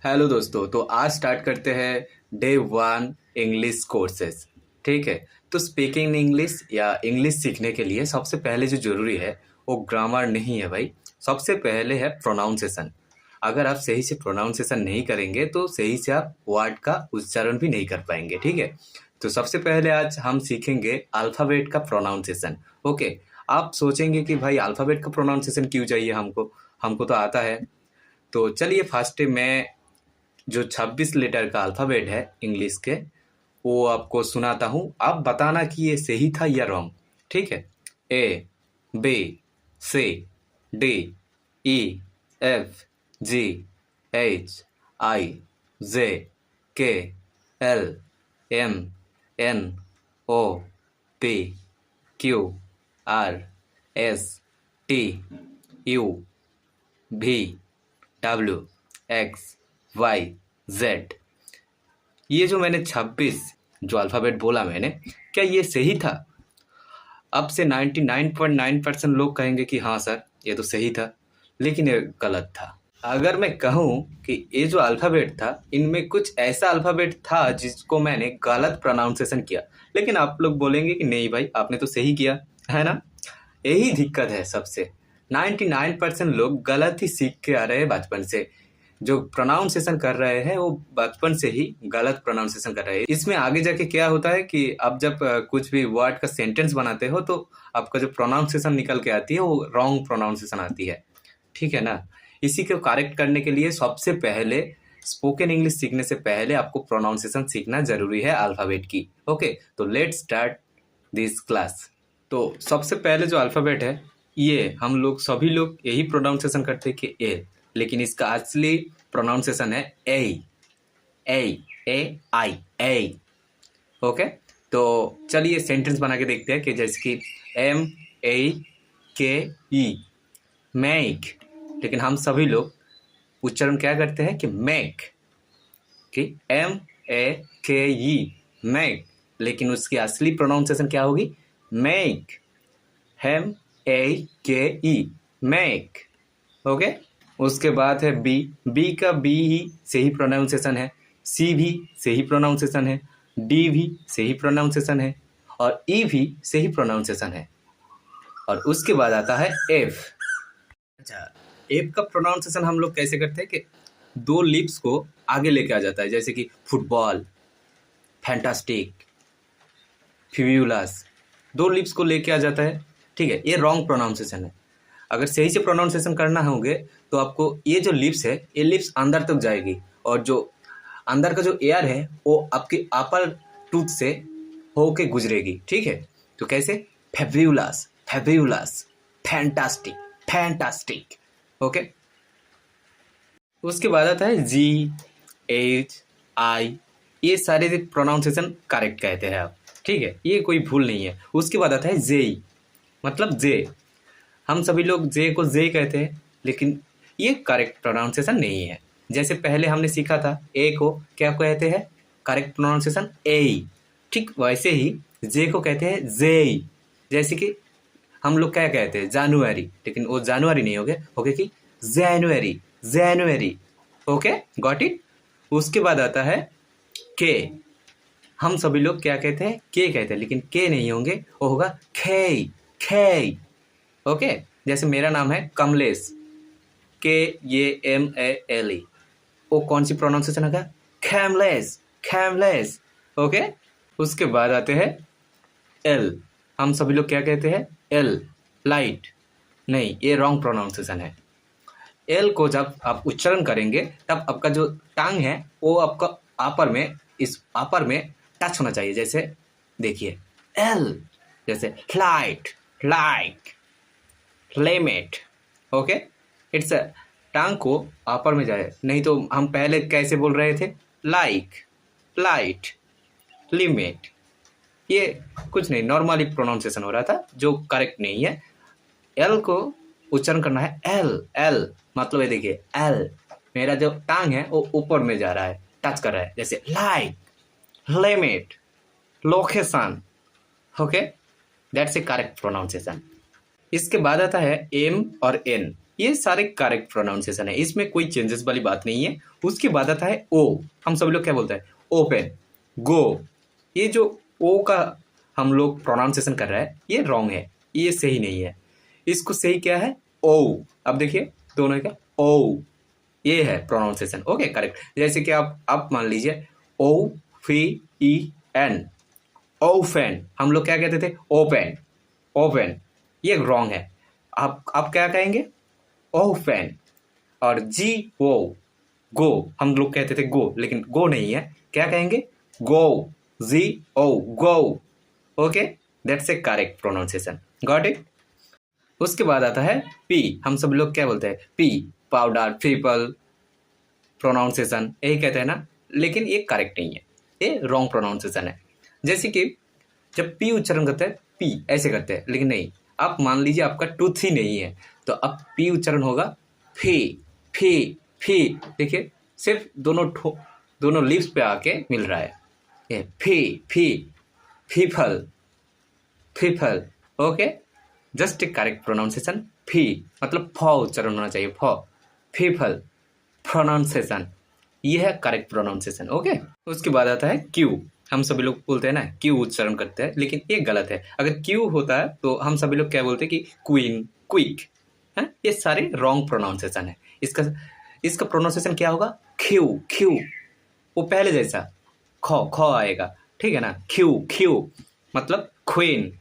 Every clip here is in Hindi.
हेलो दोस्तों, तो आज स्टार्ट करते हैं डे 1 इंग्लिश कोर्सेज। ठीक है। तो स्पीकिंग इंग्लिश या इंग्लिश सीखने के लिए सबसे पहले जो ज़रूरी है वो ग्रामर नहीं है भाई। सबसे पहले है प्रोनाउंसिएशन। अगर आप सही से प्रोनाउंसिएशन नहीं करेंगे तो सही से आप वर्ड का उच्चारण भी नहीं कर पाएंगे। ठीक है। तो सबसे पहले आज हम सीखेंगे अल्फ़ाबेट का प्रोनाउंसिएशन। ओके। आप सोचेंगे कि भाई अल्फ़ाबेट का प्रोनाउंसिएशन क्यों चाहिए हमको, हमको तो आता है। तो चलिए फर्स्ट मैं जो 26 लेटर का अल्फ़ाबेट है इंग्लिश के वो आपको सुनाता हूँ। आप बताना कि ये सही था या रॉन्ग। ठीक है। A, B, C, D, E, F, G, H, I, J, K, L, M, N, O, P, Q, R, S, T, U, V, W, X, Y, Z. ये जो मैंने 26 जो अल्फ़ाबेट बोला मैंने, क्या ये सही था? अब से 99.9% लोग कहेंगे कि हाँ सर ये तो सही था, लेकिन ये गलत था। अगर मैं कहूँ कि ये जो अल्फ़ाबेट था इनमें कुछ ऐसा अल्फ़ाबेट था जिसको मैंने गलत प्रोनाउंसिएशन किया, लेकिन आप लोग बोलेंगे कि नहीं भाई आपने तो सही किया, है ना। यही दिक्कत है सबसे। 99% लोग गलत ही सीख के आ रहे हैं बचपन से। जो प्रोनाउंसिएशन कर रहे हैं वो बचपन से ही गलत प्रोनाउंसिएशन कर रहे हैं। इसमें आगे जाके क्या होता है कि आप जब कुछ भी वर्ड का सेंटेंस बनाते हो तो आपका जो प्रोनाउंसिएशन निकल के आती है वो रॉन्ग प्रोनाउंसिएशन आती है। ठीक है ना। इसी को करेक्ट करने के लिए सबसे पहले स्पोकन इंग्लिश सीखने से पहले आपको प्रोनाउंसिएशन सीखना जरूरी है अल्फ़ाबेट की। ओके, तो लेट्स स्टार्ट दिस क्लास। तो सबसे पहले जो अल्फ़ाबेट है ये हम लोग सभी लोग यही प्रोनाउंसिएशन करते हैं कि ए, लेकिन इसका असली प्रोनाउंसिएशन है ए, ए, ए, आई, ए। ओके। तो चलिए सेंटेंस बना के देखते हैं कि जैसे कि एम, ए, के, ई, मेक। लेकिन हम सभी लोग उच्चारण क्या करते हैं कि मेक, कि एम, ए, के, ई, मेक। लेकिन उसकी असली प्रोनाउंसिएशन क्या होगी? मेक, एम, ए, के, ई, मेक। ओके। उसके बाद है बी। बी का बी ही सही प्रोनाउंसिएशन है, सी भी सही प्रोनाउंसिएशन है, डी भी सही प्रोनाउंसिएशन है और ई भी सही प्रोनाउंसिएशन है। और उसके बाद आता है एफ। अच्छा, एफ का प्रोनाउंसिएशन हम लोग कैसे करते हैं कि दो लिप्स को आगे लेके आ जाता है, जैसे कि फुटबॉल, फैंटास्टिक, फ्यूलस, दो लिप्स को लेके आ जाता है। ठीक है, ये रॉन्ग प्रोनाउंसिएशन है। अगर सही से प्रोनाउंसिएशन करना होगे तो आपको ये जो लिप्स है ये लिप्स अंदर तक जाएगी और जो अंदर का जो एयर है वो आपके अपर टूथ से होके गुजरेगी। ठीक है। तो कैसे? फेब्यूलस, फेब्यूलस, फैंटास्टिक, फैंटास्टिक। ओके। उसके बाद आता है जी, एच, आई, ये सारे प्रोनाउंसिएशन करेक्ट कहते हैं आप। ठीक है, ये कोई भूल नहीं है। उसके बाद आता है जे, मतलब जे। हम सभी लोग जे को जे कहते हैं, लेकिन ये करेक्ट प्रोनाउंसिएशन नहीं है। जैसे पहले हमने सीखा था ए को क्या कहते हैं? करेक्ट प्रोनाउंसिएशन ए। ठीक वैसे ही जे को कहते हैं जे। जैसे कि हम लोग क्या कहते हैं? जनवरी, लेकिन वो जनवरी नहीं होगे, होगे कि जनवरी, जनवरी। Okay, got it. उसके बाद आता है के। हम सभी लोग क्या कहते हैं? के कहते हैं, लेकिन के नहीं होंगे, वो होगा खे, खे। ओके। जैसे मेरा नाम है कमलेश, के ये एम ए एल ई, वो कौन सी प्रोनाउंसिएशन होगा? खैमलेस, खैमलेस। ओके। उसके बाद आते हैं एल। हम सभी लोग क्या कहते हैं? L, light. नहीं, ये रॉन्ग प्रोनाउंसिएशन है। एल को जब आप उच्चारण करेंगे तब आपका जो टांग है वो आपका अपर में, इस अपर में टच होना चाहिए। जैसे देखिए एल, जैसे light, light, limit. Okay. It's टांग को अपर में जाए, नहीं तो हम पहले कैसे बोल रहे थे? Like, light, limit. ये कुछ नहीं, नॉर्मली प्रोनाउंसिएशन हो रहा था जो करेक्ट नहीं है। एल को उच्चारण करना है एल, एल मतलब ये देखिए एल, मेरा जो टांग है वो ऊपर में जा रहा है, टच कर रहा है। जैसे like, limit, location. Okay, that's a correct pronunciation. इसके बाद आता है एम और एन। ये सारे करेक्ट प्रोनाउंसिएशन है, इसमें कोई चेंजेस वाली बात नहीं है। उसके बाद आता है ओ, हम सब लोग क्या बोलते हैं ओपन, गो। ये जो ओ का हम लोग प्रोनाउंसिएशन कर रहे हैं ये रॉन्ग है, ये सही नहीं है। इसको सही क्या है ओ। अब देखिए दोनों क्या ओ, ये है प्रोनाउंसिएशन। Okay correct. जैसे कि आप मान लीजिए ओ फी ई एन, ओफेन, हम लोग क्या कहते थे ओपन, ओपन, ये रॉन्ग है। आप क्या कहेंगे ओफेन। और जी वो, गो, हम लोग कहते थे गो, लेकिन गो नहीं है, क्या कहेंगे go, G O, go. Okay, that's a correct pronunciation, got it. उसके बाद आता है पी, हम सब लोग क्या बोलते हैं पी, पाउडर, पीपल, प्रोनाउंसिएशन यही कहते हैं ना, लेकिन ये करेक्ट नहीं है, ये रॉन्ग प्रोनाउंसिएशन है। जैसे कि जब पी उच्चारण करते हैं पी ऐसे करते हैं, लेकिन नहीं, आप मान लीजिए आपका टूथ ही नहीं है तो अब पी उच्चारण होगा फी, फी, फी। देखिए सिर्फ दोनों लिप्स पे आके मिल रहा है, ये फी, फी, फीफल, फीफल। Okay, just a correct pronunciation फी, मतलब फ उच्चारण होना चाहिए, फ, फीफल प्रोनाउंसिएशन, ये है करेक्ट प्रोनाउंसिएशन। ओके, उसके बाद आता है क्यू, हम सभी लोग बोलते हैं ना क्यू उच्चारण करते हैं, लेकिन ये गलत है। अगर क्यू होता है तो हम सभी लोग क्या बोलते हैं कि क्वीन, क्विक है, ये सारे रॉन्ग प्रोनाउंसिएशन है। इसका प्रोनाउंसिएशन क्या होगा क्यू, क्यू, वो पहले जैसा ख, ख आएगा, ठीक है ना, क्यू, क्यू मतलब क्वीन,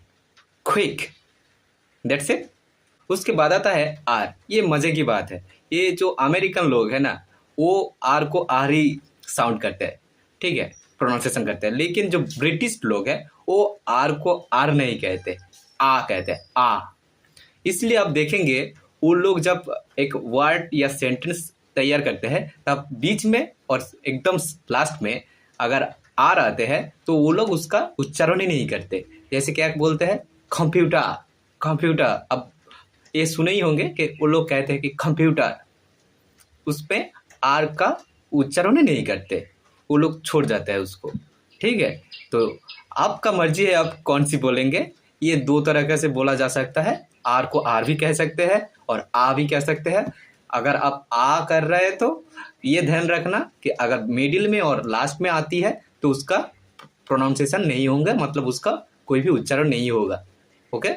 क्विक, दैट्स इट। उसके बाद आता है आर, ये मजे की बात है, ये जो अमेरिकन लोग है ना वो आर को आर ही साउंड करते हैं, ठीक है, प्रोनाउंसिएशन करते हैं, लेकिन जो ब्रिटिश लोग हैं वो आर को आर नहीं कहते, आ कहते हैं, आ। इसलिए आप देखेंगे वो लोग जब एक वर्ड या सेंटेंस तैयार करते हैं तब बीच में और एकदम लास्ट में अगर आर आते हैं तो वो लोग उसका उच्चारण ही नहीं करते। जैसे क्या बोलते हैं कंप्यूटर, कंप्यूटर। अब ये सुने ही होंगे कि वो लोग कहते हैं कि कंप्यूटर, उस पर आर का उच्चारण ही नहीं करते, वो लोग छोड़ जाते हैं उसको, ठीक है। तो आपका मर्जी है आप कौन सी बोलेंगे। ये दो तरह से बोला जा सकता है, आर को आर भी कह सकते हैं और आ भी कह सकते हैं। अगर आप आ कर रहे हैं तो ये ध्यान रखना कि अगर मिडिल में और लास्ट में आती है तो उसका प्रोनाउंसिएशन नहीं होगा, मतलब उसका कोई भी उच्चारण नहीं होगा, ओके,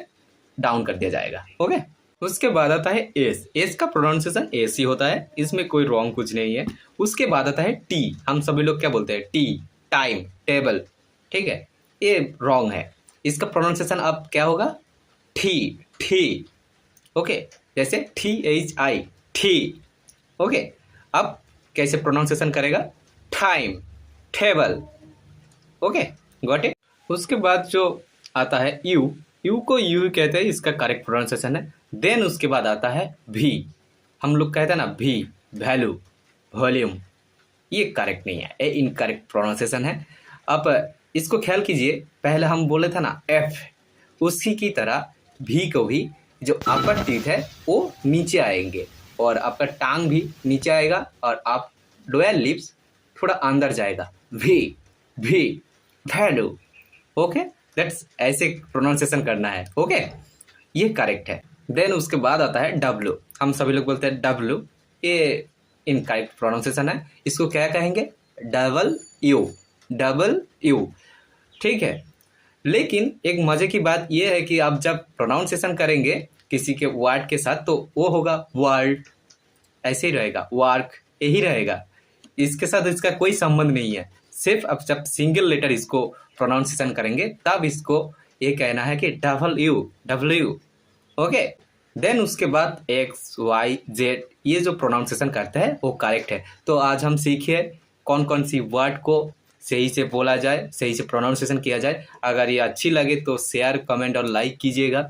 डाउन कर दिया जाएगा। ओके, उसके बाद आता है एस, एस का प्रोनाउंसिएशन एस ही होता है, इसमें कोई रॉन्ग कुछ नहीं है। उसके बाद आता है टी, हम सभी लोग क्या बोलते हैं टी, टाइम, टेबल, ठीक है, ये रॉन्ग है। इसका प्रोनाउंसिएशन अब क्या होगा ठी, ठी। ओके, जैसे THI, ठी। ओके, अब कैसे प्रोनाउंसिएशन करेगा time, table. Okay, got it. उसके बाद जो आता है यू, यू को यू कहते हैं, इसका करेक्ट प्रोनाउंसिएशन है। देन उसके बाद आता है भी, हम लोग कहते हैं ना भी, वैल्यू, वॉल्यूम, ये करेक्ट नहीं है, ये इनकरेक्ट प्रोनाउंसिएशन है। अब इसको ख्याल कीजिए, पहले हम बोले थे ना एफ, उसी की तरह भी को भी जो अपर टीथ है वो नीचे आएंगे और आपका टांग भी नीचे आएगा और आप लोअर लिप्स थोड़ा अंदर जाएगा, भी, भी, वैल्यू। ओके, दैट्स ऐसे प्रोनाउंसिएशन करना है। ओके, ये करेक्ट है। देन उसके बाद आता है डब्ल्यू, हम सभी लोग बोलते हैं डब्ल्यू, ये इनकरेक्ट प्रोनाउंसिएशन है। इसको क्या कहेंगे डबल यू, डबल यू, ठीक है। लेकिन एक मजे की बात यह है कि आप जब प्रोनाउंसिएशन करेंगे किसी के वर्ड के साथ तो वो होगा वर्ल्ड, ऐसे ही रहेगा, वर्क, यही रहेगा, इसके साथ इसका कोई संबंध नहीं है। सिर्फ अब जब सिंगल लेटर इसको प्रोनाउंसिएशन करेंगे तब इसको ये कहना है कि double U, W. Okay, then उसके बाद एक्स, वाई, जेड, ये जो प्रोनाउंसिएशन करते हैं वो करेक्ट है। तो आज हम सीखे कौन कौन सी वर्ड को सही से बोला जाए, सही से प्रोनाउंसिएशन किया जाए। अगर ये अच्छी लगे तो शेयर, कमेंट और लाइक कीजिएगा।